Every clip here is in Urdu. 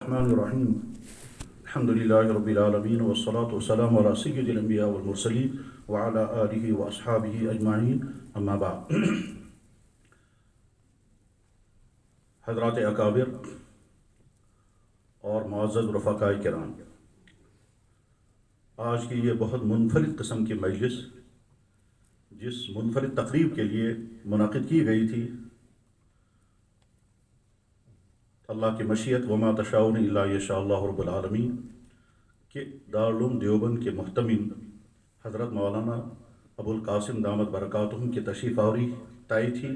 الرحمن الرحیم الحمدللہ رب العالمین والصلاة والسلام علی سید الانبیاء والمرسلین وعلی آلہ واصحابہ اجمعین اما بعد۔ حضرات اکابر اور معزز رفقاء کرام، آج کی یہ بہت منفرد قسم کی مجلس جس منفرد تقریب کے لیے منعقد کی گئی تھی، اللہ کی مشیت وما تشاؤون الا یشاء اللہ رب العالمین کہ دارالعلوم دیوبند کے محتمل حضرت مولانا ابو القاسم دامت برکاتہم کی تشریف آوری طے تھی،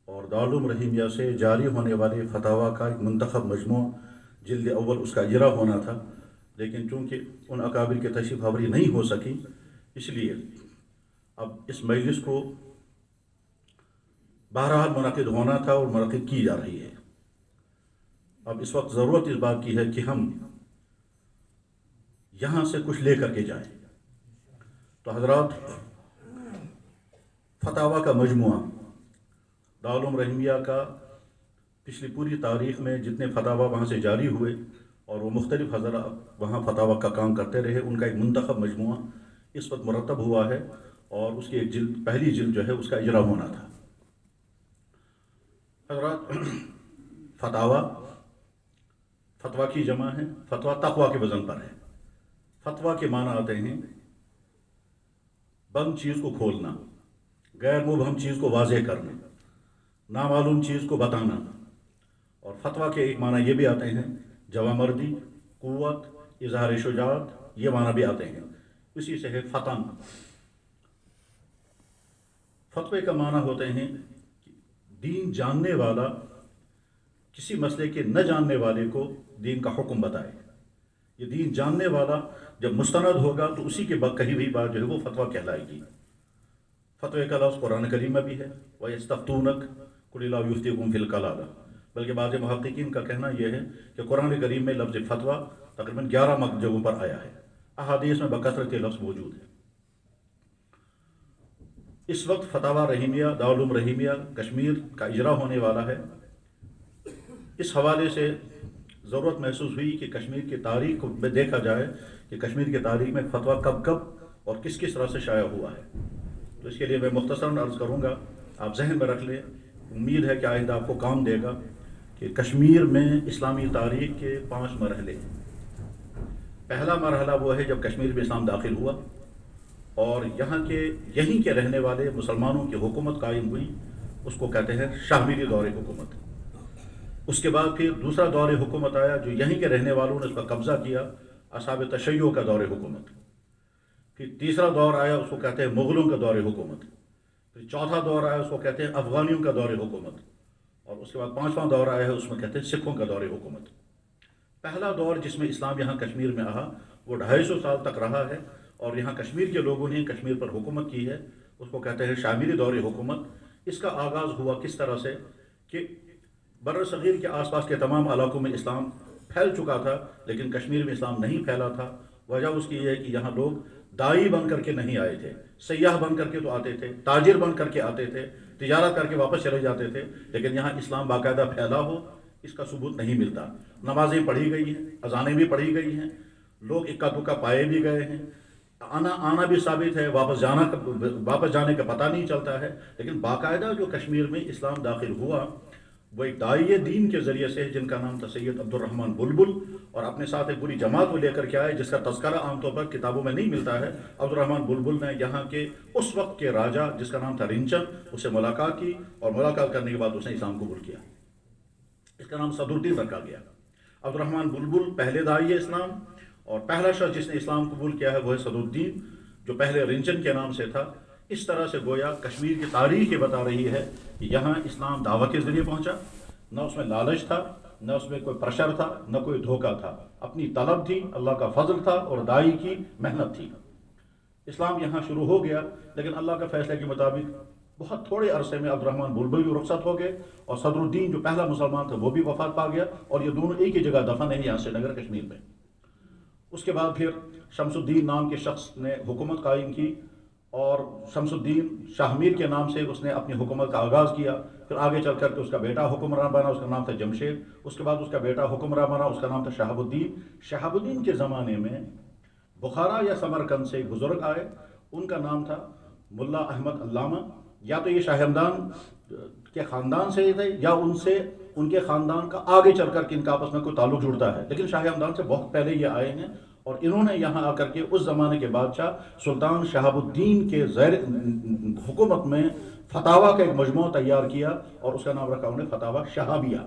اور دارالعلوم رحیمیہ سے جاری ہونے والے فتاویٰ کا ایک منتخب مجموعہ جلد اول اس کا اجرا ہونا تھا، لیکن چونکہ ان اکابر کی تشریف آوری نہیں ہو سکی، اس لیے اب اس مجلس کو بہرحال منعقد ہونا تھا اور منعقد کی جا رہی ہے۔ اب اس وقت ضرورت اس بات کی ہے کہ ہم یہاں سے کچھ لے کر کے جائیں۔ تو حضرات، فتاویٰ کا مجموعہ دارالعلوم رحیمیہ کا پچھلی پوری تاریخ میں جتنے فتاویٰ وہاں سے جاری ہوئے اور وہ مختلف حضرات وہاں فتاویٰ کا کام کرتے رہے، ان کا ایک منتخب مجموعہ اس وقت مرتب ہوا ہے، اور اس کی ایک جلد، پہلی جلد جو ہے اس کا اجرا ہونا تھا۔ حضرات، فتویٰ کی جمع ہے، فتویٰ تقویٰ کے وزن پر ہے۔ فتویٰ کے معنی آتے ہیں بند چیز کو کھولنا، غیر مبہم چیز کو واضح کرنا، نامعلوم چیز کو بتانا، اور فتویٰ کے ایک معنی یہ بھی آتے ہیں جوامردی، قوت، اظہار شجاعت، یہ معنی بھی آتے ہیں۔ اسی سے ہے فتن۔ فتوے کا معنی ہوتے ہیں دین جاننے والا کسی مسئلے کے نہ جاننے والے کو دین کا حکم بتائے۔ یہ دین جاننے والا جب مستند ہوگا تو اسی کے بعد کہی ہوئی بات جو ہے وہ فتویٰ کہلائے گی۔ فتوے کا لفظ قرآن کریم میں بھی ہے، وَيَسْتَفْتُونَكَ قُلِ اللَّهُ يُفْتِيكُمْ فِي الْكَلَالَةِ، بلکہ بعض محققین کا کہنا یہ ہے کہ قرآن کریم میں لفظ فتویٰ تقریباً 11 جگہوں پر آیا ہے، احادیث میں بکثرت یہ لفظ موجود ہے۔ اس وقت فتاویٰ رحیمیہ دارالعلوم رحیمیہ کشمیر کا اجرا ہونے والا ہے۔ اس حوالے سے ضرورت محسوس ہوئی کہ کشمیر کی تاریخ میں دیکھا جائے کہ کشمیر کی تاریخ میں فتویٰ کب کب اور کس کس طرح سے شائع ہوا ہے۔ تو اس کے لیے میں مختصراً عرض کروں گا، آپ ذہن میں رکھ لیں، امید ہے کہ آئندہ آپ کو کام دے گا کہ کشمیر میں اسلامی تاریخ کے 5 مرحلے ہیں۔ پہلا مرحلہ وہ ہے جب کشمیر میں اسلام داخل ہوا اور یہیں کے رہنے والے مسلمانوں کی حکومت قائم ہوئی، اس کو کہتے ہیں شاہ میری دور حکومت۔ اس کے بعد پھر دوسرا دور حکومت آیا جو یہیں کے رہنے والوں نے اس پر قبضہ کیا، اصحاب تشیع کا دور حکومت۔ پھر تیسرا دور آیا، اس کو کہتے ہیں مغلوں کا دور حکومت۔ پھر چوتھا دور آیا، اس کو کہتے ہیں افغانیوں کا دور حکومت، اور اس کے بعد 5واں دور آیا ہے، اس میں کہتے ہیں سکھوں کا دور حکومت۔ پہلا دور جس میں اسلام یہاں کشمیر میں آیا وہ 250 سال تک رہا ہے، اور یہاں کشمیر کے لوگوں نے کشمیر پر حکومت کی ہے، اس کو کہتے ہیں شامیری دور حکومت۔ اس کا آغاز ہوا کس طرح سے کہ بر صغیر کے آس پاس کے تمام علاقوں میں اسلام پھیل چکا تھا، لیکن کشمیر میں اسلام نہیں پھیلا تھا۔ وجہ اس کی یہ ہے کہ یہاں لوگ داعی بن کر کے نہیں آئے تھے، سیاح بن کر کے تو آتے تھے، تاجر بن کر کے آتے تھے، تجارت کر کے واپس چلے جاتے تھے، لیکن یہاں اسلام باقاعدہ پھیلا ہو اس کا ثبوت نہیں ملتا۔ نمازیں پڑھی گئی ہیں، اذانیں بھی پڑھی گئی ہیں، لوگ اکا دکا پائے بھی گئے ہیں، آنا بھی ثابت ہے، واپس جانے کا پتہ نہیں چلتا ہے، لیکن باقاعدہ جو کشمیر میں اسلام داخل ہوا وہ ایک داعی دین کے ذریعے سے، جن کا نام تھا سید عبد الرحمن بلبل، اور اپنے ساتھ ایک پوری جماعت کو لے کر کے آئے جس کا تذکرہ عام طور پر کتابوں میں نہیں ملتا ہے۔ عبد الرحمن بلبل نے یہاں کے اس وقت کے راجا جس کا نام تھا رنچن، اس سے ملاقات کی، اور ملاقات کرنے کے بعد اس نے اسلام قبول کیا۔ اس کا نام صدر الدین رکھا گیا۔ عبد الرحمن بلبل پہلے داعی اسلام، اور پہلا شخص جس نے اسلام قبول کیا ہے وہ ہے صدر الدین، جو پہلے رنچن کے نام سے تھا۔ اس طرح سے گویا کشمیر کی تاریخ یہ بتا رہی ہے کہ یہاں اسلام دعوت کے ذریعے پہنچا، نہ اس میں لالچ تھا، نہ اس میں کوئی پریشر تھا، نہ کوئی دھوکہ تھا، اپنی طلب تھی، اللہ کا فضل تھا، اور داعی کی محنت تھی۔ اسلام یہاں شروع ہو گیا، لیکن اللہ کا فیصلے کے مطابق بہت تھوڑے عرصے میں عبد الرحمن بلبل بھی رخصت ہو گئے، اور صدر الدین جو پہلا مسلمان تھا وہ بھی وفات پا گیا، اور یہ دونوں ایک ہی جگہ دفن ہیں یہاں سری نگر کشمیر میں۔ اس کے بعد پھر شمس الدین نام کے شخص نے حکومت قائم کی، اور شمس الدین شاہ میر کے نام سے اس نے اپنی حکومت کا آغاز کیا. پھر آگے چل کر کے اس کا بیٹا حکمران بنا، اس کا نام تھا جمشید. اس کے بعد اس کا بیٹا حکمران بنا، اس کا نام تھا شہاب الدین. شہاب الدین کے زمانے میں بخارا یا سمرقند سے ایک بزرگ آئے، ان کا نام تھا ملا احمد علامہ. یا تو یہ شاہ ہمدان کے خاندان سے ہی تھے یا ان کے خاندان کا آگے چل کر کے ان کا آپس میں کوئی تعلق جڑتا ہے، لیکن شاہ ہمدان سے بہت پہلے یہ آئے ہیں. اور انہوں نے یہاں آ کر کے اس زمانے کے بادشاہ سلطان شہاب الدین کے زیر حکومت میں فتاویٰ کا ایک مجموعہ تیار کیا اور اس کا نام رکھا انہوں نے فتاویٰ شہابیہ.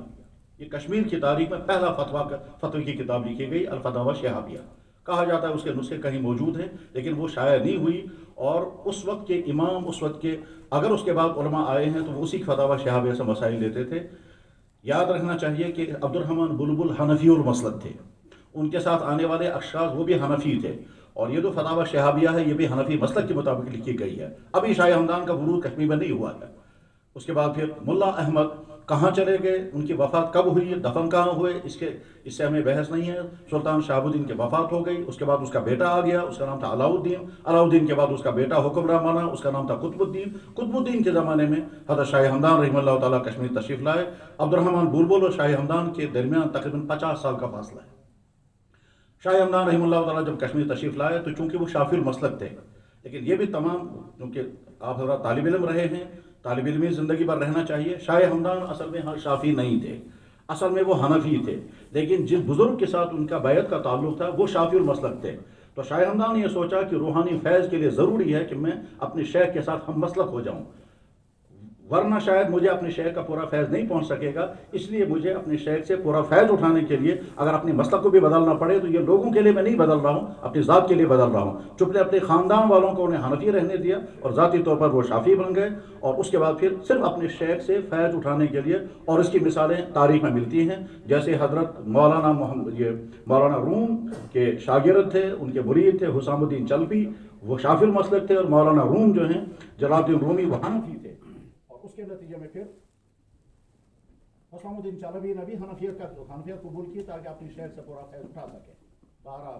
یہ کشمیر کی تاریخ میں پہلا فتوی کی کتاب لکھی گئی، الفتاویٰ شہابیہ. کہا جاتا ہے اس کے نسخے کہیں موجود ہیں لیکن وہ شائع نہیں ہوئی. اور اس وقت کے امام، اس وقت کے اگر اس کے بعد علماء آئے ہیں تو وہ اسی فتاویٰ شہابیہ سے مسائل لیتے تھے. یاد رکھنا چاہیے کہ عبد الرحمن بلبل حنفی المسلک تھے، ان کے ساتھ آنے والے اشخاص وہ بھی حنفی تھے، اور یہ جو فتاویٰ شہابیہ ہے یہ بھی حنفی مسلک کے مطابق لکھی گئی ہے. ابھی شاہ ہمدان کا عروج کشمیر میں نہیں ہوا ہے. اس کے بعد پھر ملا احمد کہاں چلے گئے، ان کی وفات کب ہوئی، دفن کہاں ہوئے، اس سے ہمیں بحث نہیں ہے. سلطان شہاب الدین کی وفات ہو گئی، اس کے بعد اس کا بیٹا آ گیا، اس کا نام تھا علاؤالدین کے بعد اس کا بیٹا حکمران بنا، اس کا نام تھا قطب الدین کے زمانے میں حضرت شاہ ہمدان رحمہ اللہ تعالیٰ کشمیر تشریف لائے. عبد الرحمن بلبل اور شاہ ہمدان کے درمیان تقریباً 50 سال کا فاصلہ ہے. شاہ ہمدان رحمہ اللہ تعالیٰ جب کشمیر تشریف لائے تو چونکہ وہ شافی المسلک تھے، لیکن یہ بھی تمام چونکہ آپ حضرات طالب علم رہے ہیں، طالب علمی زندگی پر رہنا چاہیے. شاہ ہمدان اصل میں شافی نہیں تھے، اصل میں وہ حنفی تھے، لیکن جس بزرگ کے ساتھ ان کا بیعت کا تعلق تھا وہ شافی المسلک تھے. تو شاہ ہمدان نے یہ سوچا کہ روحانی فیض کے لیے ضروری ہے کہ میں اپنے شیخ کے ساتھ ہم مسلک ہو جاؤں، ورنہ شاید مجھے اپنے شیخ کا پورا فیض نہیں پہنچ سکے گا. اس لیے مجھے اپنے شیخ سے پورا فیض اٹھانے کے لیے اگر اپنے مسلک کو بھی بدلنا پڑے تو یہ لوگوں کے لیے میں نہیں بدل رہا ہوں، اپنی ذات کے لیے بدل رہا ہوں. چپلے اپنے خاندان والوں کو انہیں حنفی رہنے دیا اور ذاتی طور پر وہ شافی بن گئے، اور اس کے بعد پھر صرف اپنے شیخ سے فیض اٹھانے کے لیے. اور اس کی مثالیں تاریخ میں ملتی ہیں، جیسے حضرت مولانا روم کے شاگرد تھے، ان کے مرید تھے حسام الدین چلفی، وہ شافی المسلک تھے، اور مولانا روم جو ہیں جلال الدین رومی وہ حنفی تھے. اس کے نتیجے میں پھر حسام الدین چلفی نے بھی حنفیت قبول کی تاکہ اپنی شہر سے پورا فیض اٹھا سکے. بہرحال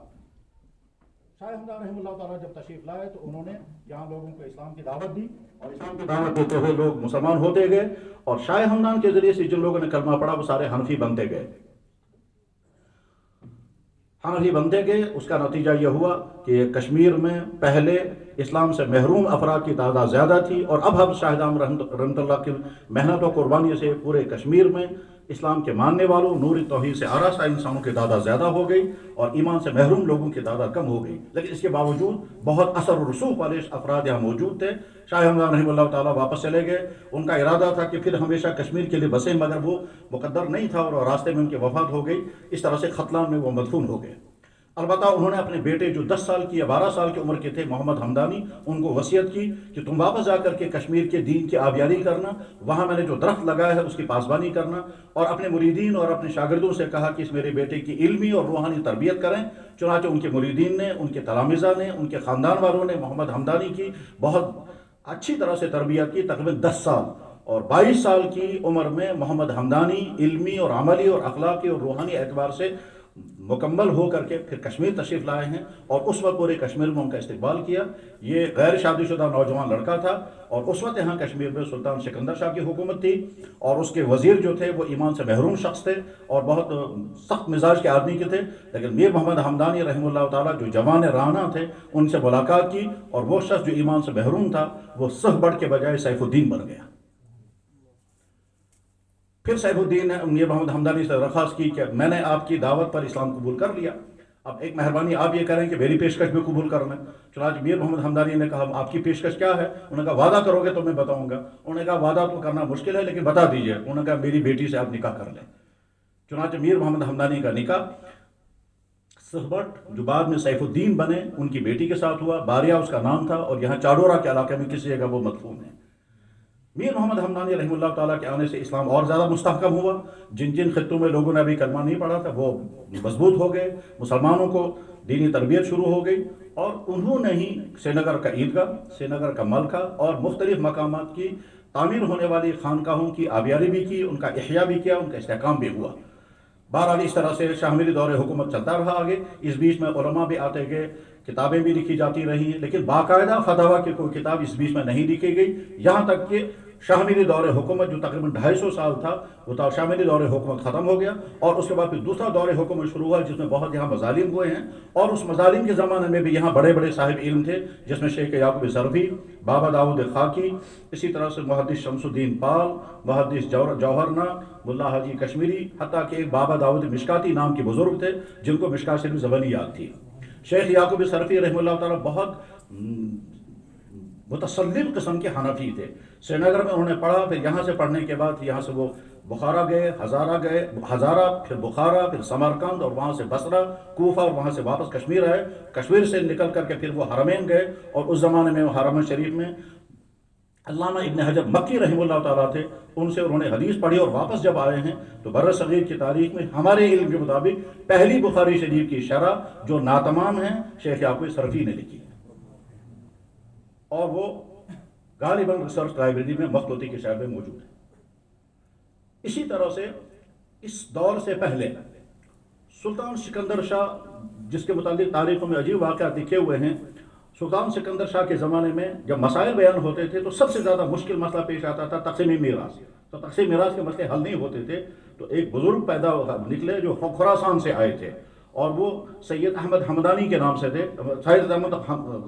شاہ ہمدان رحمہ اللہ تعالیٰ جب تشریف لائے تو انہوں نے یہاں لوگوں کو اسلام کی دعوت دی، اور اسلام کی دعوت دیتے ہوئے لوگ مسلمان ہوتے گئے، اور شاہ ہمدان کے ذریعے سے جن لوگوں نے کلمہ پڑھا وہ سارے حنفی بنتے گئے. حنفی بنتے گئے، اس کا نتیجہ یہ ہوا کہ کشمیر میں پہلے اسلام سے محروم افراد کی تعداد زیادہ تھی، اور اب شاہ ہمدان رحمۃ اللہ کی محنت و قربانی سے پورے کشمیر میں اسلام کے ماننے والوں، نور توحید سے آراستہ انسانوں کی تعداد زیادہ ہو گئی اور ایمان سے محروم لوگوں کی تعداد کم ہو گئی. لیکن اس کے باوجود بہت اثر و رسوخ والے افراد یہاں موجود تھے. شاہ ہمدان رحمہ اللہ تعالیٰ واپس چلے گئے. ان کا ارادہ تھا کہ پھر ہمیشہ کشمیر کے لیے بسیں، مگر وہ مقدر نہیں تھا اور راستے میں ان کی وفات ہو گئی. اس طرح سے ختلان میں وہ مدفون ہو گئے. البتہ انہوں نے اپنے بیٹے جو 10 سال کی یا 12 سال کی عمر کے تھے محمد حمدانی، ان کو وصیت کی کہ تم واپس جا کر کے کشمیر کے دین کی آبیاری کرنا، وہاں میں نے جو درخت لگایا ہے اس کی پاسبانی کرنا، اور اپنے مریدین اور اپنے شاگردوں سے کہا کہ اس میرے بیٹے کی علمی اور روحانی تربیت کریں. چنانچہ ان کے مریدین نے، ان کے تلامذہ نے، ان کے خاندان والوں نے محمد حمدانی کی بہت اچھی طرح سے تربیت کی. تقریباً 10 سال اور 22 سال کی عمر میں محمد حمدانی علمی اور عملی اور اخلاقی اور روحانی اعتبار سے مکمل ہو کر کے پھر کشمیر تشریف لائے ہیں، اور اس وقت پورے کشمیر میں ان کا استقبال کیا. یہ غیر شادی شدہ نوجوان لڑکا تھا، اور اس وقت یہاں کشمیر میں سلطان سکندر شاہ کی حکومت تھی، اور اس کے وزیر جو تھے وہ ایمان سے محروم شخص تھے اور بہت سخت مزاج کے آدمی کے تھے. لیکن میر محمد حمدانی رحمہ اللہ تعالیٰ جو جوان رانا تھے ان سے ملاقات کی، اور وہ شخص جو ایمان سے محروم تھا وہ سہبڑ کے بجائے سیف الدین بن گیا. پھر سیف الدین نے میر محمد حمدانی سے درخواست کی کہ میں نے آپ کی دعوت پر اسلام قبول کر لیا، اب ایک مہربانی آپ یہ کریں کہ میری پیشکش بھی قبول کر لیں. چنانچہ میر محمد حمدانی نے کہا آپ کی پیشکش کیا ہے؟ انہوں نے کہا وعدہ کرو گے تو میں بتاؤں گا. انہوں نے کہا وعدہ تو کرنا مشکل ہے لیکن بتا دیجیے. انہوں نے کہا میری بیٹی سے آپ نکاح کر لیں. چنانچہ میر محمد حمدانی کا نکاح سہبٹ جو بعد میں سیف الدین بنے ان کی بیٹی کے ساتھ ہوا. باریا اس کا نام تھا، اور یہاں چاڈورا کے علاقے میں کسی جگہ وہ مدفون ہے. میر محمد حمدانی رحمہ اللہ تعالیٰ کے آنے سے اسلام اور زیادہ مستحکم ہوا. جن خطوں میں لوگوں نے ابھی کلمہ نہیں پڑھا تھا وہ مضبوط ہو گئے، مسلمانوں کو دینی تربیت شروع ہو گئی، اور انہوں نے ہی سری نگر کا عیدگاہ، سری نگر کا ملکہ اور مختلف مقامات کی تعمیر ہونے والی خانقاہوں کی آبیاری بھی کی، ان کا احیاء بھی کیا، ان کا استحکام بھی ہوا. بہرحال اس طرح سے شاملی دور حکومت چلتا رہا آگے. اس بیچ میں علماء بھی آتے گئے، کتابیں بھی لکھی جاتی رہی ہیں، لیکن باقاعدہ فتاویٰ کی کوئی کتاب اس بیچ میں نہیں لکھی گئی، یہاں تک کہ شاملی دور حکومت جو تقریباً 250 سال تھا وہ شاملی دور حکومت ختم ہو گیا، اور اس کے بعد پھر دوسرا دور حکومت شروع ہوا جس میں بہت یہاں مظالم ہوئے ہیں. اور اس مظالم کے زمانے میں بھی یہاں بڑے بڑے صاحب علم تھے، جس میں شیخ یعقوب ظرفی، بابا داؤد خاکی، اسی طرح سے محدث شمس الدین پال، محدث جوہرنا، ملا حاجی کشمیری، حتیٰ کہ ایک بابا داؤد مشکاتی نام کے بزرگ تھے جن کو مشکات شریف زبانی یاد تھی. شیخ یعقوب ظرفی رحمہ اللہ تعالیٰ بہت متسلم قسم کے حنفی تھے. سری نگر میں انہوں نے پڑھا، پھر یہاں سے پڑھنے کے بعد یہاں سے وہ بخارا گئے، ہزارہ، پھر بخارا، پھر سمرقند، اور وہاں سے بصرہ، کوفہ، اور وہاں سے واپس کشمیر آئے. کشمیر سے نکل کر کے پھر وہ حرمین گئے، اور اس زمانے میں وہ حرم شریف میں علامہ ابن حجر مکی رحمہ اللہ تعالیٰ تھے، ان سے انہوں نے حدیث پڑھی، اور واپس جب آئے ہیں تو بر صغیر کی تاریخ میں ہمارے علم کے مطابق پہلی بخاری شریف کی شرح جو ناتمام ہے شیخ یعقوب ظرفی نے لکھی ہے، اور وہ غالباً ریسرچ لائبریری میں مخطوطی کے شعبے میں موجود ہے. اسی طرح سے اس دور سے پہلے سلطان سکندر شاہ، جس کے متعلق تاریخوں میں عجیب واقعات لکھے ہوئے ہیں، سلطان سکندر شاہ کے زمانے میں جب مسائل بیان ہوتے تھے تو سب سے زیادہ مشکل مسئلہ پیش آتا تھا تقسیم میراث. تو تقسیم میراث کے مسئلے حل نہیں ہوتے تھے، تو ایک بزرگ پیدا نکلے جو خراسان سے آئے تھے، اور وہ سید احمد حمدانی کے نام سے تھے، سید احمد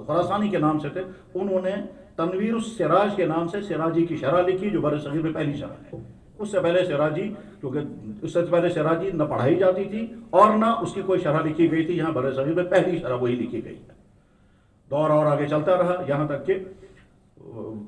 خراسانی کے نام سے تھے. انہوں نے تنویر السراج کے نام سے سراجی کی شرح لکھی جو بر صغیر میں پہلی شرح ہے. اس سے پہلے سراجی، کیونکہ اس سے پہلے سراجی نہ پڑھائی جاتی تھی اور نہ اس کی کوئی شرح لکھی گئی تھی. یہاں بر صغیر میں پہلی شرح وہی لکھی گئی ہے. دور اور آگے چلتا رہا، یہاں تک کہ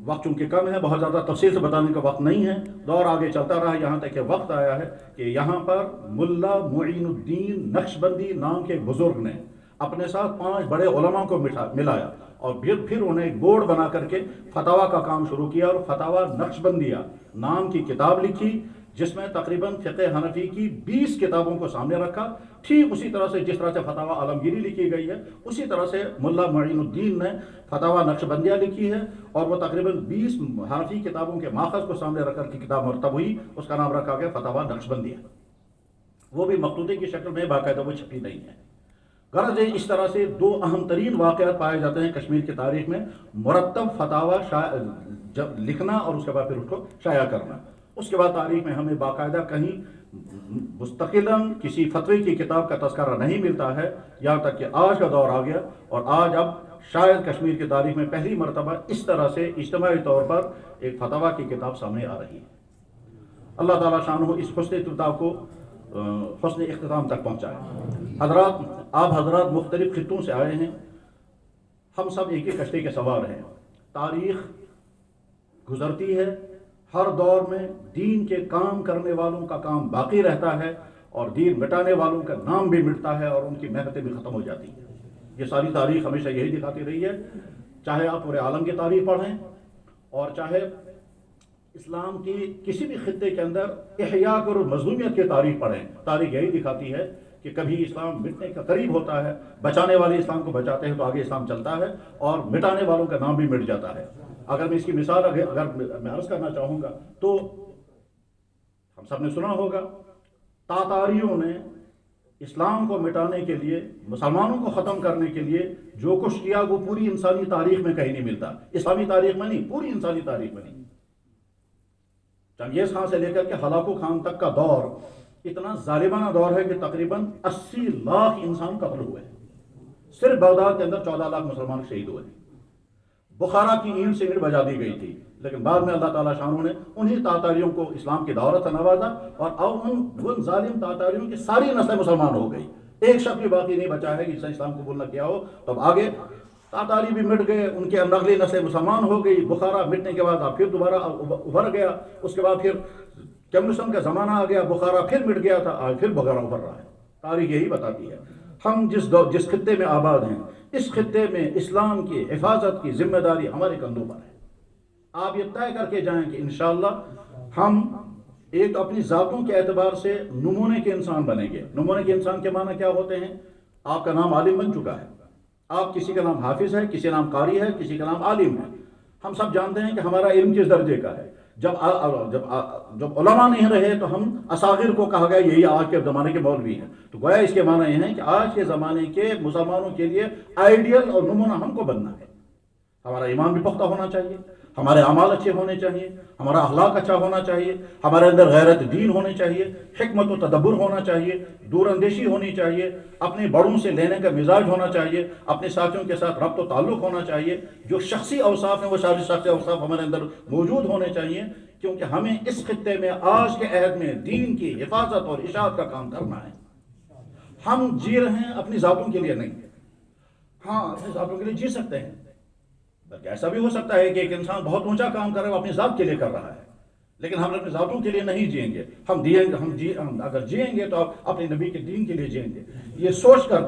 وقت چونکہ کم ہے، بہت زیادہ تفصیل سے بتانے کا وقت نہیں ہے. دور آگے چلتا رہا، یہاں تک کہ وقت آیا ہے کہ یہاں پر ملا معین الدین نقشبندی نام کے ایک بزرگ نے اپنے ساتھ 5 بڑے علماء کو ملایا، اور پھر انہیں ایک بورڈ بنا کر کے فتاویٰ کا کام شروع کیا، اور فتاویٰ نقشبندیہ نام کی کتاب لکھی، جس میں تقریباً فقہ حنفی کی 20 کتابوں کو سامنے رکھا. ٹھیک اسی طرح سے جس طرح سے فتاویٰ عالمگیری لکھی گئی ہے، اسی طرح سے ملا معین الدین نے فتاویٰ نقشبندیہ لکھی ہے، اور وہ تقریباً 20 حنفی کتابوں کے ماخذ کو سامنے رکھ کر کی کتاب مرتب ہوئی. اس کا نام رکھا گیا فتاویٰ نقشبندیہ. وہ بھی مخطوطے کی شکل میں، باقاعدہ وہ چھپی نہیں ہے. غرض اس طرح سے 2 اہم ترین واقعات پائے جاتے ہیں کشمیر کی تاریخ میں: مرتب فتاویٰ لکھنا اور اس کے بعد پھر اس کو شائع کرنا. اس کے بعد تاریخ میں ہمیں باقاعدہ کہیں مستقلاً کسی فتوی کی کتاب کا تذکرہ نہیں ملتا ہے، یہاں تک کہ آج کا دور آ گیا، اور آج اب شاید کشمیر کی تاریخ میں پہلی مرتبہ اس طرح سے اجتماعی طور پر ایک فتویٰ کی کتاب سامنے آ رہی ہے. اللہ تعالیٰ شانہ اس حسن ابتدا کو حسن اختتام تک پہنچائے. حضرات، آپ حضرات مختلف خطوں سے آئے ہیں، ہم سب ایک ہی کشتی کے سوار ہیں. تاریخ گزرتی ہے، ہر دور میں دین کے کام کرنے والوں کا کام باقی رہتا ہے، اور دین مٹانے والوں کا نام بھی مٹتا ہے، اور ان کی محنتیں بھی ختم ہو جاتی ہیں. یہ ساری تاریخ ہمیشہ یہی دکھاتی رہی ہے. چاہے آپ پورے عالم کی تاریخ پڑھیں، اور چاہے اسلام کی کسی بھی خطے کے اندر احیاء اور مظلومیت کی تاریخ پڑھیں، تاریخ یہی دکھاتی ہے کہ کبھی اسلام مٹنے کا قریب ہوتا ہے، بچانے والے اسلام کو بچاتے ہیں تو آگے اسلام چلتا ہے، اور مٹانے والوں کا نام بھی مٹ جاتا ہے. اگر میں اس کی مثال اگر میں عرض کرنا چاہوں گا تو ہم سب نے سنا ہوگا تاتاریوں نے اسلام کو مٹانے کے لیے، مسلمانوں کو ختم کرنے کے لیے جو کچھ کیا وہ پوری انسانی تاریخ میں کہیں نہیں ملتا. اسلامی تاریخ میں نہیں، پوری انسانی تاریخ میں نہیں. چنگیز خان سے لے کر کے ہلاکو خان تک کا دور اتنا ظالمانہ دور ہے کہ تقریباً 80 لاکھ انسان قتل ہوئے. صرف بغداد کے اندر 14 لاکھ مسلمان شہید ہوئے. بخارا کی اینٹ سے اینٹ بجا دی گئی تھی، لیکن بعد میں اللہ تعالیٰ شانوں نے انہی تاتاریوں کو اسلام کی دعوت سے نوازا، اور اب ان ظالم تاتاریوں کی ساری نسلیں مسلمان ہو گئی. ایک شخص بھی باقی نہیں بچا ہے کہ جس نے اسلام قبول نہ کیا ہو. تب آگے تاتاری بھی مٹ گئے، ان کے اگلی نسلیں مسلمان ہو گئی. بخارا مٹنے کے بعد اب پھر دوبارہ ابھر گیا. اس کے بعد پھر کمیونزم کا زمانہ آ گیا، بخارا پھر مٹ گیا تھا، آج پھر بخارا ابھر رہا ہے. تاریخ یہی بتاتی ہے. ہم جس خطے میں آباد ہیں، اس خطے میں اسلام کی حفاظت کی ذمہ داری ہمارے کندھوں پر ہے. آپ یہ طے کر کے جائیں کہ انشاءاللہ ہم ایک اپنی ذاتوں کے اعتبار سے نمونے کے انسان بنیں گے. نمونے کے انسان کے معنی کیا ہوتے ہیں؟ آپ کا نام عالم بن چکا ہے، آپ کسی کا نام حافظ ہے، کسی کا نام قاری ہے، کسی کا نام عالم ہے. ہم سب جانتے ہیں کہ ہمارا علم کس درجے کا ہے. جب علماء نہیں رہے تو ہم اصاغر کو کہا گیا یہی آج کے زمانے کے مولوی ہیں. تو گویا اس کے معنی یہ ہیں کہ آج کے زمانے کے مسلمانوں کے لیے آئیڈیل اور نمونہ ہم کو بننا ہے. ہمارا ایمان بھی پختہ ہونا چاہیے، ہمارے اعمال اچھے ہونے چاہیے، ہمارا اخلاق اچھا ہونا چاہیے، ہمارے اندر غیرت دین ہونی چاہیے، حکمت و تدبر ہونا چاہیے، دور اندیشی ہونی چاہیے، اپنے بڑوں سے لینے کا مزاج ہونا چاہیے، اپنے ساتھیوں کے ساتھ ربط و تعلق ہونا چاہیے. جو شخصی اوصاف ہیں وہ سارے شخصی اوصاف ہمارے اندر موجود ہونے چاہیے، کیونکہ ہمیں اس خطے میں آج کے عہد میں دین کی حفاظت اور اشاعت کا کام کرنا ہے. ہم جی رہے ہیں اپنی ذاتوں کے لیے نہیں. ہاں اپنی ذاتوں کے لیے جی سکتے ہیں، بلکہ ایسا بھی ہو سکتا ہے کہ ایک انسان بہت اونچا کام کر رہا ہے، وہ اپنی ذات کے لیے کر رہا ہے، لیکن ہم اپنی ذاتوں کے لیے نہیں جئیں گے. ہم اگر جئیں گے تو اپنے نبی کے دین کے لیے جئیں گے. یہ سوچ کر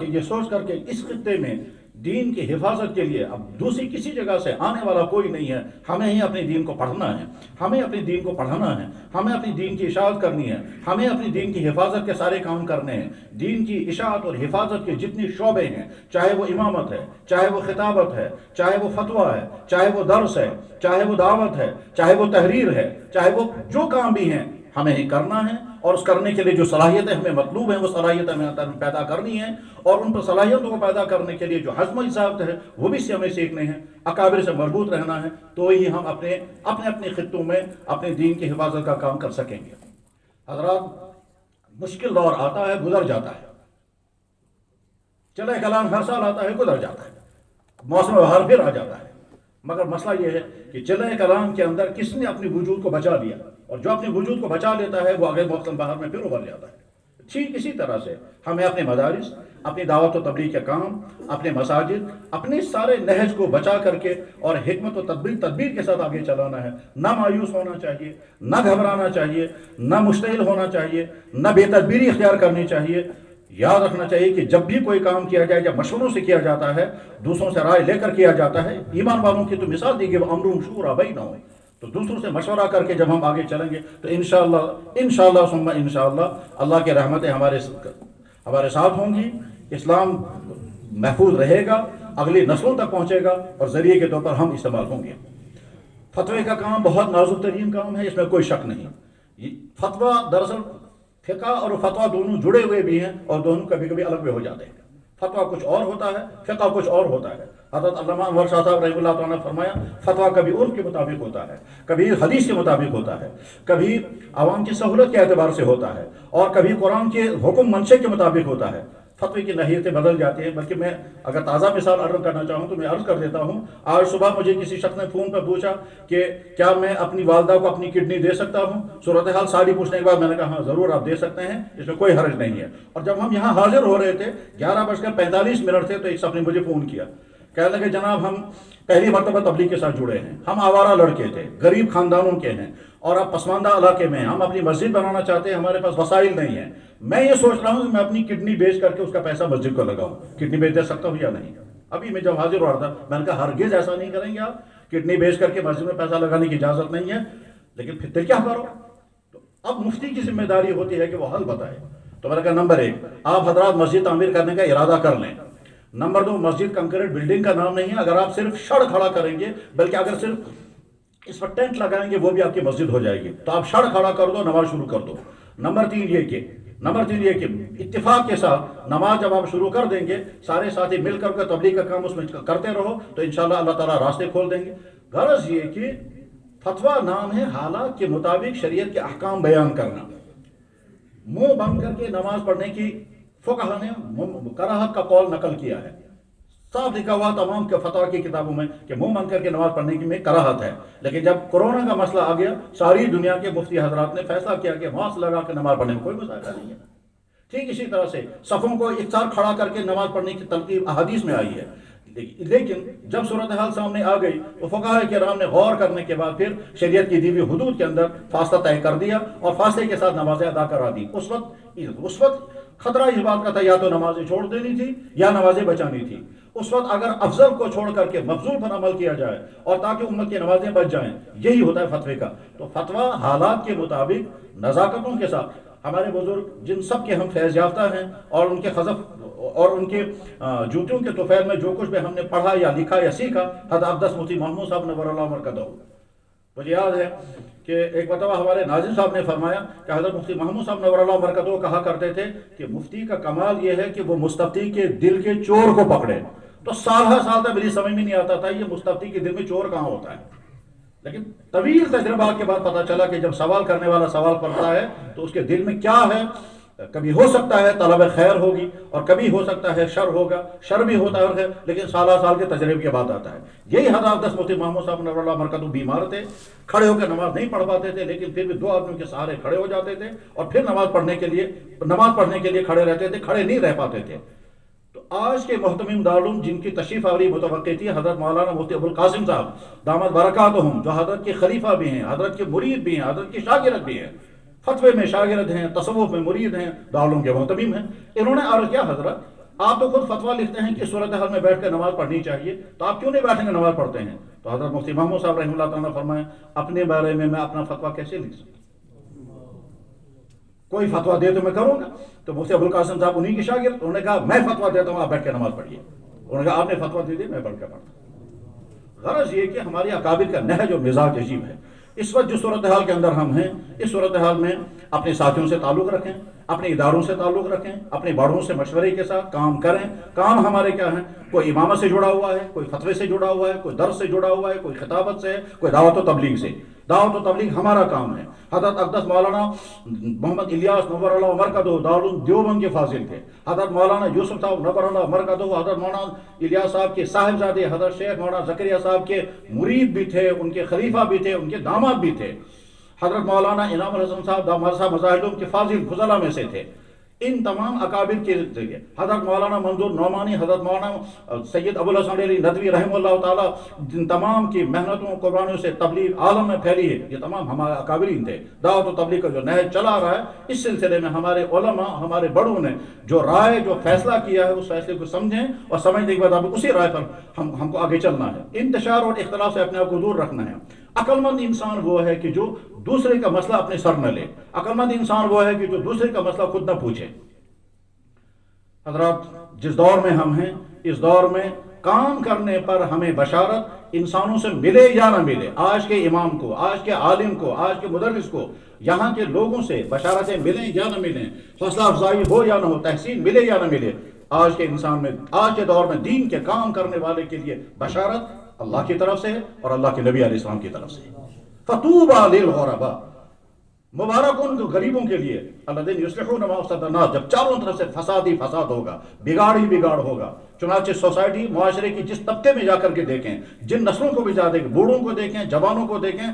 کے اس خطے میں دین کی حفاظت کے لیے اب دوسری کسی جگہ سے آنے والا کوئی نہیں ہے. ہمیں ہی اپنے دین کو پڑھنا ہے، ہمیں اپنے دین کو پڑھانا ہے، ہمیں اپنی دین کی اشاعت کرنی ہے، ہمیں اپنی دین کی حفاظت کے سارے کام کرنے ہیں. دین کی اشاعت اور حفاظت کے جتنی شعبے ہیں، چاہے وہ امامت ہے، چاہے وہ خطابت ہے، چاہے وہ فتویٰ ہے، چاہے وہ درس ہے، چاہے وہ دعوت ہے، چاہے وہ تحریر ہے، چاہے وہ جو کام بھی ہیں، ہمیں ہی کرنا ہے. اور اس کرنے کے لیے جو صلاحیتیں ہمیں مطلوب ہیں وہ صلاحیتیں ہمیں پیدا کرنی ہیں، اور ان پر صلاحیتوں کو پیدا کرنے کے لیے جو حزم و ضابط ہے وہ بھی سے ہمیں سیکھنے ہیں. اکابر سے مربوط رہنا ہے، تو ہی ہم اپنے خطوں میں اپنے دین کی حفاظت کا کام کر سکیں گے. حضرات، مشکل دور آتا ہے، گزر جاتا ہے. چلے کلام ہر سال آتا ہے، گزر جاتا ہے. موسم بہار پھر آ جاتا ہے. مگر مسئلہ یہ ہے کہ چلے کلام کے اندر کس نے اپنے وجود کو بچا لیا، اور جو اپنے وجود کو بچا لیتا ہے وہ اگلے موسم بہار میں پھر ابھر جاتا ہے. ٹھیک اسی طرح سے ہمیں اپنے مدارس، اپنی دعوت و تبلیغ کے کام، اپنے مساجد، اپنے سارے نہج کو بچا کر کے اور حکمت و تدبیر کے ساتھ آگے چلانا ہے. نہ مایوس ہونا چاہیے، نہ گھبرانا چاہیے، نہ مشتعل ہونا چاہیے، نہ بے تدبیری اختیار کرنی چاہیے. یاد رکھنا چاہیے کہ جب بھی کوئی کام کیا جائے یا مشوروں سے کیا جاتا ہے، دوسروں سے رائے لے کر کیا جاتا ہے. ایمان والوں کی تو مثال دی گئی، امر شورا بینہم. تو دوسروں سے مشورہ کر کے جب ہم آگے چلیں گے تو انشاءاللہ ثم انشاءاللہ اللہ کی رحمتیں ہمارے ساتھ ہوں گی. اسلام محفوظ رہے گا، اگلی نسلوں تک پہنچے گا، اور ذریعے کے طور پر ہم استعمال ہوں گے. فتوے کا کام بہت نازک ترین کام ہے، اس میں کوئی شک نہیں. فتویٰ دراصل فقہ اور فتویٰ دونوں جڑے ہوئے بھی ہیں، اور دونوں کبھی کبھی الگ بھی ہو جاتے ہیں. فتویٰ کچھ اور ہوتا ہے، فقہ کچھ اور ہوتا ہے. حضرت علامہ انور شاہ صاحب رحمہ اللہ تعالیٰ نے فرمایا فتویٰ کبھی عرف کے مطابق ہوتا ہے، کبھی حدیث کے مطابق ہوتا ہے، کبھی عوام کی سہولت کے اعتبار سے ہوتا ہے، اور کبھی قرآن کے حکم منشے کے مطابق ہوتا ہے. فتوے کی نوعیتیں بدل جاتی ہیں. بلکہ میں اگر تازہ مثال عرض کرنا چاہوں تو میں عرض کر دیتا ہوں. آج صبح مجھے کسی شخص نے فون پر پوچھا کہ کیا میں اپنی والدہ کو اپنی کڈنی دے سکتا ہوں. صورتحال ساری پوچھنے کے بعد میں نے کہا ہاں ضرور آپ دے سکتے ہیں، اس میں کوئی حرج نہیں ہے. اور جب ہم یہاں حاضر ہو رہے تھے 11:45 تھے تو ایک شخص نے مجھے فون کیا، کہنے لگے جناب ہم پہلی مرتبہ تبلیغ کے ساتھ جڑے ہیں، ہم آوارہ لڑکے تھے، غریب خاندانوں کے ہیں، اور اب پسماندہ علاقے میں ہیں، ہم اپنی مسجد بنانا چاہتے ہیں، ہمارے پاس وسائل نہیں ہیں. میں یہ سوچ رہا ہوں کہ میں اپنی کڈنی بیچ کر کے اس کا پیسہ مسجد کو لگاؤں. کڈنی بیچ دے سکتا ہوں یا نہیں؟ ابھی میں جب حاضر ہو رہا تھا میں نے کہا ہرگز ایسا نہیں کریں گے آپ. کڈنی بیچ کر کے مسجد میں پیسہ لگانے کی اجازت نہیں ہے. لیکن پھر کیا کرو؟ تو اب مفتی کی ذمہ داری ہوتی ہے کہ وہ حل بتائے. تو میں نے کہا نمبر 1 آپ حضرات مسجد تعمیر کرنے کا ارادہ کر لیں. نمبر 2 مسجد کنکریٹ بلڈنگ کا نام نہیں ہے. اگر آپ صرف شڑ کھڑا کریں گے، بلکہ اگر صرف اس پر ٹینٹ لگائیں گے وہ بھی آپ کی مسجد ہو جائے گی. تو آپ شڑ کھڑا کر دو، نماز شروع کر دو. نمبر 3 یہ کہ اتفاق کے ساتھ نماز جب آپ شروع کر دیں گے، سارے ساتھی مل کر کے تبلیغ کا کام اس میں کرتے رہو تو انشاءاللہ اللہ تعالیٰ راستے کھول دیں گے. غرض یہ کہ فتویٰ نام ہے حالات کے مطابق شریعت کے احکام بیان کرنا. منہ بند کر کے نماز پڑھنے کی فقہا نے کراہت کا قول نقل کیا ہے. صاف لکھا ہوا تمام کے فتویٰ کی کتابوں میں کہ منہ بند کر کے نماز پڑھنے کی میں کراہت ہے. لیکن جب کورونا کا مسئلہ آ گیا، ساری دنیا کے مفتی حضرات نے فیصلہ کیا کہ ماسک لگا کے نماز پڑھنے میں کوئی مسئلہ نہیں ہے. ٹھیک اسی طرح سے صفوں کو اکثار کھڑا کر کے نماز پڑھنے کی تلقین احادیث میں آئی ہے. لیکن جب صورتحال سامنے آ گئی تو فقہاء کرام نے غور کرنے کے بعد پھر شریعت کی دی ہوئی حدود کے اندر فاصلہ طے کر دیا اور فاصلے کے ساتھ نمازیں ادا کرا دی. اس وقت خطرہ اس بات کا تھا یا تو نمازیں چھوڑ دینی تھی یا نمازیں بچانی تھی. اس وقت اگر افضل کو چھوڑ کر کے مفضول پر عمل کیا جائے اور تاکہ امت کی نمازیں بچ جائیں، یہی ہوتا ہے فتوے کا. تو فتویٰ حالات کے مطابق نزاکتوں کے ساتھ ہمارے بزرگ جن سب کے ہم فیض یافتہ ہیں اور ان کے اور ان کے جوتیوں کے طفیل میں جو کچھ بھی ہم نے پڑھا یا لکھا یا سیکھا، حضرت اقدس مفتی محمود صاحب نور اللہ مرکزہ مجھے یاد ہے کہ ایک مرتبہ ہمارے ناظم صاحب نے فرمایا کہ حضرت مفتی محمود صاحب نور اللہ برکتہ کہا کرتے تھے کہ مفتی کا کمال یہ ہے کہ وہ مستفتی کے دل کے چور کو پکڑے. تو سال ہر سال تک میری سمجھ میں نہیں آتا تھا یہ مستفتی کے دل میں چور کہاں ہوتا ہے، لیکن طویل تجربات کے بعد پتہ چلا کہ جب سوال کرنے والا سوال کرتا ہے تو اس کے دل میں کیا ہے. کبھی ہو سکتا ہے طلب خیر ہوگی اور کبھی ہو سکتا ہے شر ہوگا، شر بھی ہوتا ہے لیکن سالہ سال کے تجربے کے بعد آتا ہے. یہی حضرت دس مفتی محمود صاحب نور اللہ مرکز بیمار تھے، کھڑے ہو کے نماز نہیں پڑھ پاتے تھے، لیکن پھر بھی دو آدمیوں کے سہارے کھڑے ہو جاتے تھے اور پھر نماز پڑھنے کے لیے کھڑے رہتے تھے، کھڑے نہیں رہ پاتے تھے. تو آج کے محتمم دارالعلوم جن کی تشریف آوری متوقع تھی حضرت مولانا مفتی ابوالقاسم صاحب دامت برکاتہم، جو حضرت کے خلیفہ بھی ہیں، حضرت کے مرید بھی ہیں، حضرت کے شاگرد بھی ہیں، فتوے میں شاگرد ہیں، تصوف میں مرید ہیں، دارالعلوم کے محتمم ہیں. انہوں نے عرض کیا حضرت آپ تو خود فتویٰ لکھتے ہیں کہ صورتحال میں بیٹھ کر نماز پڑھنی چاہیے، تو آپ کیوں نہیں بیٹھیں گے نماز پڑھتے ہیں؟ تو حضرت مفتی محمود صاحب رحمہ اللہ تعالیٰ نے فرمایا اپنے بارے میں اپنا فتویٰ کیسے لکھ سکتا، کوئی فتویٰ دے تو میں کروں گا. تو مفتی ابوالقاسم صاحب انہیں کے شاگرد، انہوں نے کہا میں فتویٰ دیتا ہوں آپ بیٹھ کے نماز پڑھیے. انہوں نے کہا آپ نے فتویٰ دے دی، میں بیٹھ کے پڑھتا. غرض یہ کہ ہماری اکابر کا نہج اور مزاج عجیب ہے. اس وقت جو صورتحال کے اندر ہم ہیں، اس صورتحال میں اپنے ساتھیوں سے تعلق رکھیں، اپنے اداروں سے تعلق رکھیں، اپنے بڑوں سے مشورے کے ساتھ کام کریں. کام ہمارے کیا ہیں؟ کوئی امامت سے جڑا ہوا ہے، کوئی فتوے سے جڑا ہوا ہے، کوئی درس سے جڑا ہوا ہے، کوئی خطابت سے ہے، کوئی دعوت و تبلیغ سے. دعوت و تبلیغ ہمارا کام ہے. حضرت اقدس مولانا محمد الیاس نور اللہ مرکزہ دارالعلوم دیوبند کے فاضل تھے. حضرت مولانا یوسف صاحب نور اللہ مرکزہ حضرت مولانا الیاس صاحب کے صاحبزادے حضرت شیخ مولانا زکریا صاحب کے مرید بھی تھے، ان کے خلیفہ بھی تھے، ان کے داماد بھی تھے. حضرت مولانا انعام الحسن صاحب مدرسہ مظاہر کے فاضل فضلاء میں سے تھے. ان تمام اکابر کے ذریعے حضرت مولانا منظور نعمانی، حضرت مولانا سید ابوالحسن علی ندوی رحمہ اللہ تعالیٰ، جن تمام کی محنتوں قربانیوں سے تبلیغ عالم میں پھیلی ہے، یہ تمام ہمارے اکابرین تھے. دعوت و تبلیغ کا جو نہج چلا رہا ہے، اس سلسلے میں ہمارے علماء، ہمارے بڑوں نے جو رائے، جو فیصلہ کیا ہے، اس فیصلے کو سمجھیں اور سمجھنے کے بعد اب اسی رائے پر ہم کو آگے چلنا ہے. انتشار اور اختلاف سے اپنے آپ کو دور رکھنا ہے. عقل مند انسان وہ ہے کہ جو دوسرے کا مسئلہ اپنے سر نہ لے. عقل مند انسان وہ ہے کہ جو دوسرے کا مسئلہ خود نہ پوچھے. حضرات، جس دور میں ہم ہیں، اس دور میں کام کرنے پر ہمیں بشارت انسانوں سے ملے یا نہ ملے، آج کے امام کو، آج کے عالم کو، آج کے مدرس کو، یہاں کے لوگوں سے بشارتیں ملیں یا نہ ملیں، حوصلہ افزائی ہو یا نہ ہو، تحسین ملے یا نہ ملے، آج کے انسان میں، آج کے دور میں دین کے کام کرنے والے کے لیے بشارت اللہ کی طرف سے ہے اور اللہ کے نبی علیہ السلام کی طرف سے. فطوبى للغرباء، مبارک ان غریبوں کے لیے، الذین یصلحون ما افسد الناس، جب چاروں طرف سے فساد ہی فساد ہوگا، بگاڑ ہی بگاڑ ہوگا. چنانچہ سوسائٹی، معاشرے کی جس طبقے میں جا کر کے دیکھیں، جن نسلوں کو بھی جا دیکھیں، بوڑھوں کو دیکھیں، جوانوں کو دیکھیں،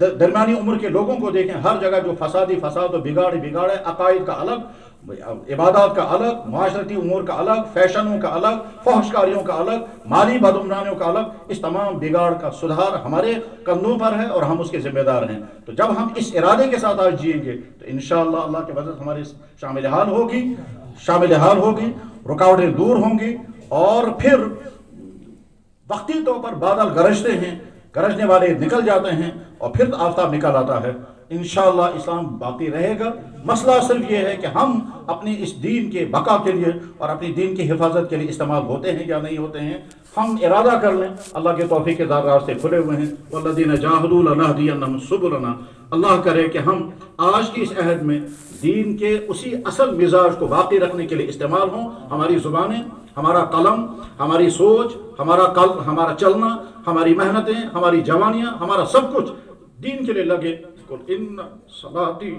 درمیانی عمر کے لوگوں کو دیکھیں، ہر جگہ جو فسادی فساد و بگاڑ ہی بگاڑ ہے. عقائد کا الگ، عبادات کا الگ، معاشرتی امور کا الگ، فیشنوں کا الگ، فحشکاریوں کا الگ، مالی بدعنوانیوں کا الگ. اس تمام بگاڑ کا سدھار ہمارے کندھوں پر ہے اور ہم اس کے ذمہ دار ہیں. تو جب ہم اس ارادے کے ساتھ آج جئیں گے تو انشاءاللہ اللہ کے مدد ہماری شامل حال ہوگی، رکاوٹیں دور ہوں گی، اور پھر وقتی طور پر بادل گرجتے ہیں، گرجنے والے نکل جاتے ہیں اور پھر آفتاب نکل آتا ہے. انشاءاللہ اسلام باقی رہے گا. مسئلہ صرف یہ ہے کہ ہم اپنی اس دین کے بقا کے لیے اور اپنی دین کی حفاظت کے لیے استعمال ہوتے ہیں یا نہیں ہوتے ہیں. ہم ارادہ کر لیں. اللہ کے توفیق کے راستے کھلے ہوئے ہیں. والذین جاہدوا لنہدینہم سبلنا. اللہ کرے کہ ہم آج کی اس عہد میں دین کے اسی اصل مزاج کو باقی رکھنے کے لیے استعمال ہوں. ہماری زبانیں، ہمارا قلم، ہماری سوچ، ہمارا قلب، ہمارا چلنا، ہماری محنتیں، ہماری جوانیاں، ہمارا سب کچھ دین کے لیے لگے. قل ان صلاتی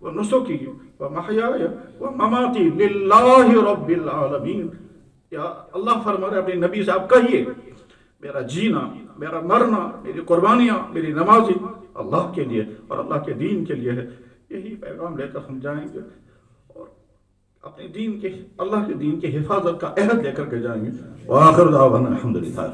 و نسکی و محیای و مماتی للہ رب العالمین. یا اللہ فرما رہے اپنے نبی سے، آپ کہیے میرا جینا، میرا مرنا، میری قربانیاں، میری نمازی اللہ کے لیے اور اللہ کے دین کے لیے ہے. یہی پیغام لے کر ہم جائیں گے اور اپنے دین کے، اللہ کے دین کی حفاظت کا عہد لے کر کے جائیں گے. وآخر دعوانا الحمدللہ.